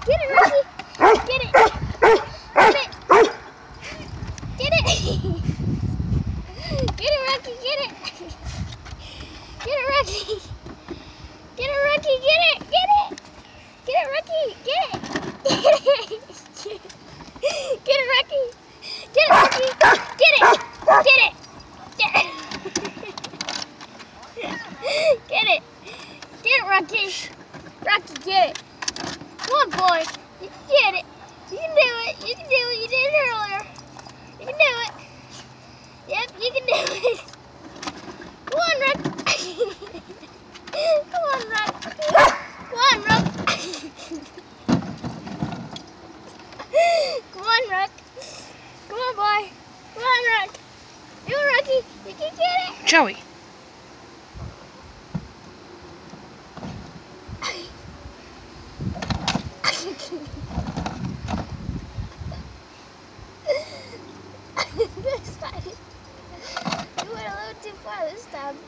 Get it, Rocky. Get it. Get it. Get it. Get it, Rocky. Get it. Get it, Rocky. Get it, Rocky. Get it. Get it. Get it, Rocky. Get it. Get it. Get it, Rocky. Get it, Rocky. Get it. Get it. Get it. Get it. Get it, Rocky. Rocky, get it. Come on, boy. You can get it. You can do it. You can do it. You did it earlier. You can do it. Yep, you can do it. Come on, Rock. Come on, Rock. Come on, Rock. Come on, Rock. Come on, boy. Come on, Rock. Come on, Rocky. You can get it. Joey. This time. You went a little too far this time.